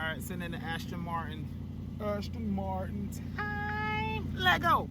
Alright, sitting in the Aston Martin. Aston Martin time. Let go.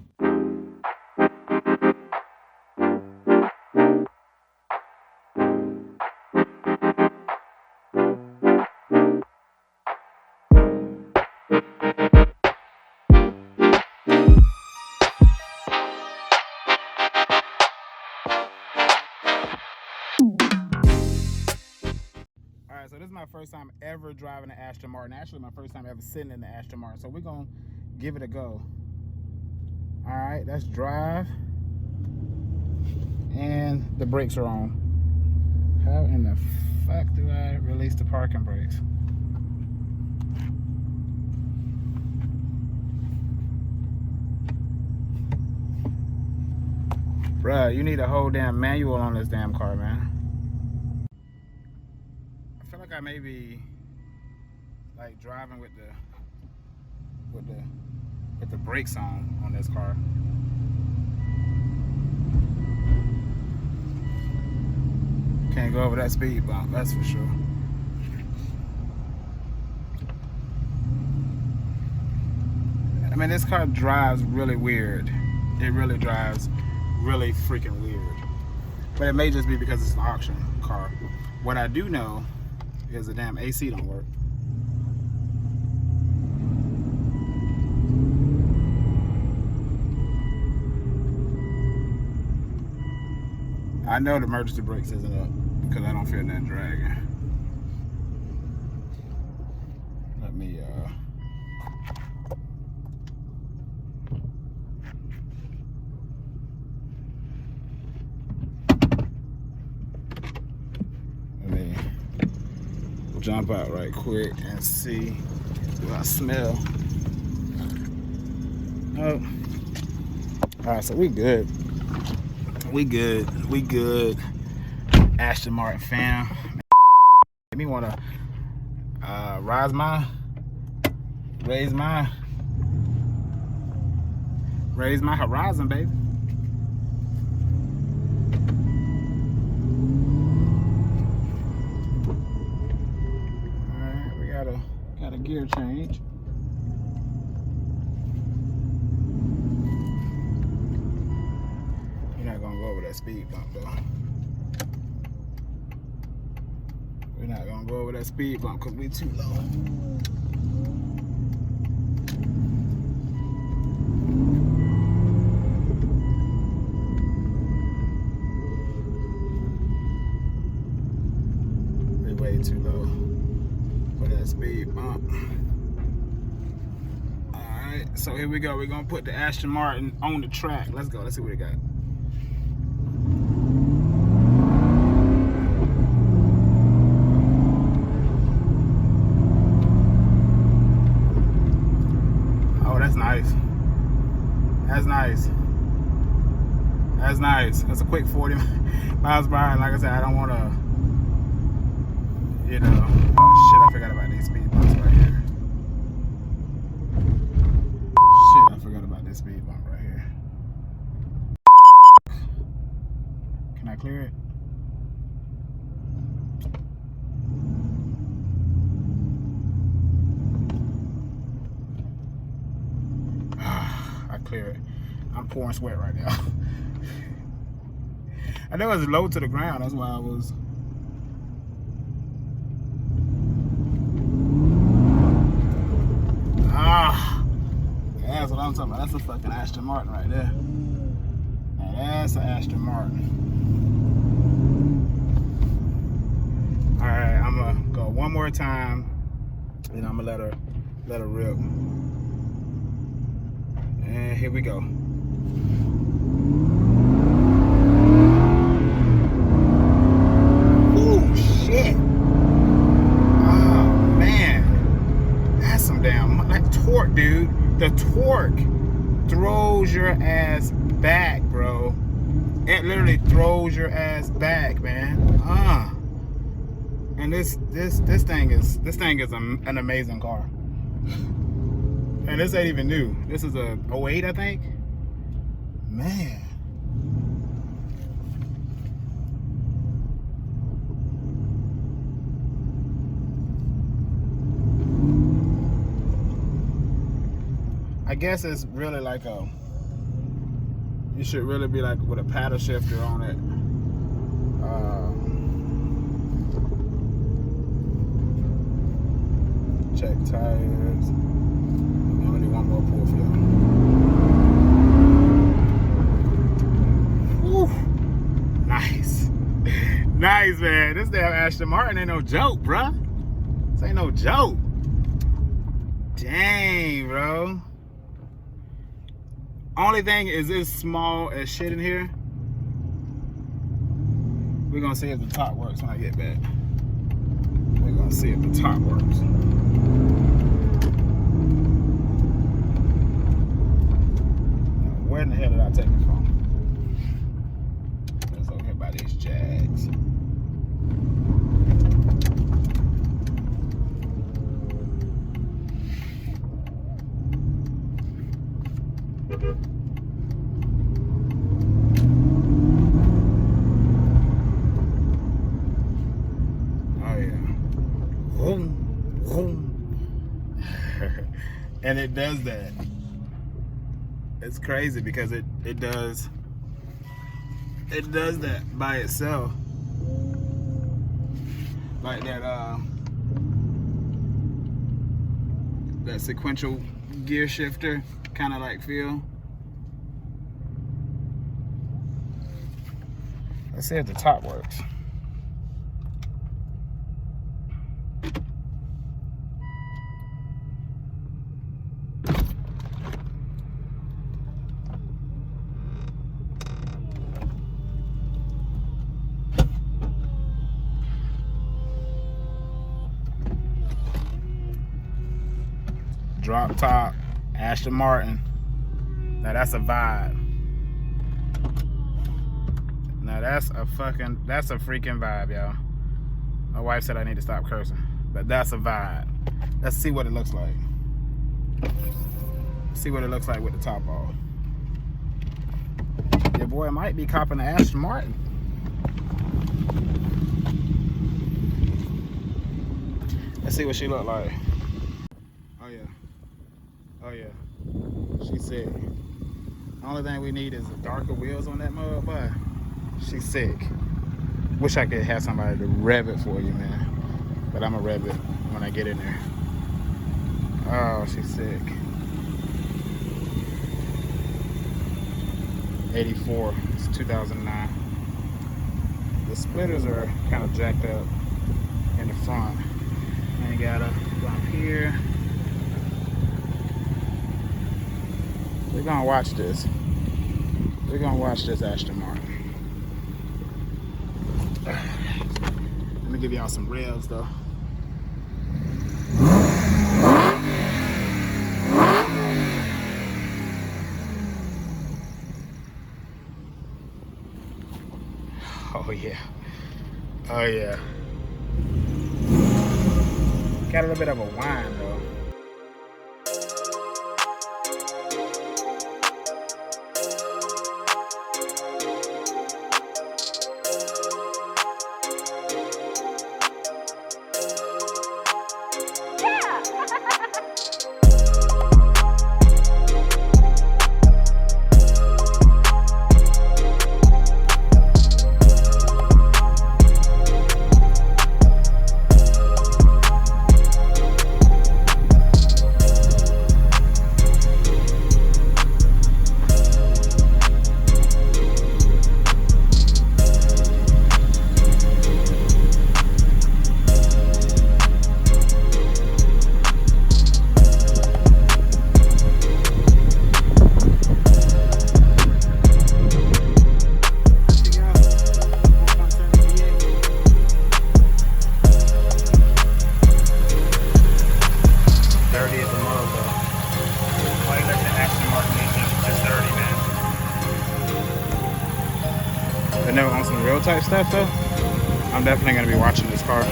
Alright, so this is my first time ever driving an Aston Martin. Actually, my first time ever sitting in the Aston Martin. So we're going to give it a go. Alright, let's drive. And the brakes are on. How in the fuck do I release the parking brakes? Bruh, you need a whole damn manual on this damn car, man. I feel like I may be like driving with the brakes on this car. Can't go over that speed bump, that's for sure. I mean, this car drives really weird. It really drives really freaking weird. But it may just be because it's an auction car. What I do know is the damn AC don't work. I know the emergency brakes isn't up because I don't feel that dragging. Let me jump out right quick and see, do I smell? Oh. Alright, so we good. We good. Aston Martin fam. Made me wanna raise my horizon, baby. Alright, we got a gear change. Speed bump though. We're not gonna go over that speed bump because we too low. We're way too low for that speed bump. Alright, so here we go. We're gonna put the Aston Martin on the track. Let's go, let's see what it got. That's nice. That's a quick 40 miles per hour. Like I said, I don't want to, you know, oh shit, I forgot about these speed bumps right here. Shit, I forgot about this speed bump right here. Can I clear it? I clear it. I'm pouring sweat right now. I know it's low to the ground, that's why I was. That's what I'm talking about. That's a fucking Aston Martin right there. Now that's an Aston Martin. Alright, I'm gonna go one more time and I'm gonna let her rip. And here we go. Shit. Oh man, that's some damn like torque, dude. The torque throws your ass back, bro. It literally throws your ass back, man. And this thing is an amazing car. And this ain't even new. This is a 08, I think. Man. I guess it's really like a, you should really be like with a paddle shifter on it. Check tires. I'm gonna do one more pull for y'all. Woo. Nice. Nice, man. This damn Aston Martin ain't no joke, bruh. This ain't no joke. Dang, bro. Only thing is it's small as shit in here. We're gonna see if the top works when I get back. We're gonna see if the top works. Where in the hell did I take it from? It's over here by these Jags. And it does that. It's crazy because it does that by itself. Like that sequential gear shifter kind of like feel. Let's see if the top works. Drop top, Aston Martin. Now that's a vibe. Now that's a freaking vibe, y'all. My wife said I need to stop cursing, but that's a vibe. Let's see what it looks like. See what it looks like with the top off. Your boy might be copping the Aston Martin. Let's see what she look like. Oh yeah. Oh yeah. She's sick. Only thing we need is darker wheels on that mud, boy. She's sick. Wish I could have somebody to rev it for you, man. But I'm gonna rev it when I get in there. Oh, she's sick. 84. It's 2009. The splitters are kind of jacked up in the front. And you gotta go up here. We're gonna watch this. We're gonna watch this Aston Martin. Let me give y'all some revs though. Oh yeah. Oh yeah. Got a little bit of a whine though. On some real type stuff though, I'm definitely gonna be watching this car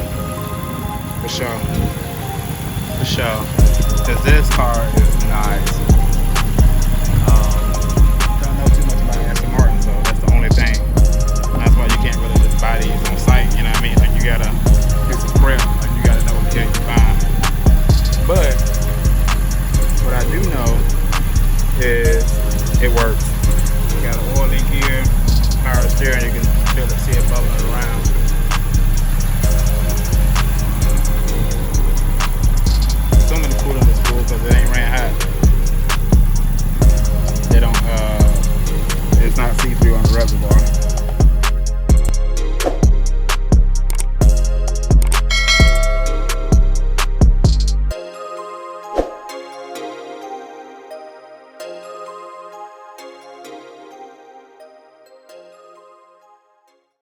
for sure, because this car is nice. Don't know too much about Aston Martin, so that's the only thing. That's why you can't really just buy these on site, you know what I mean? Like you gotta do some prep, like you gotta know what kit you find.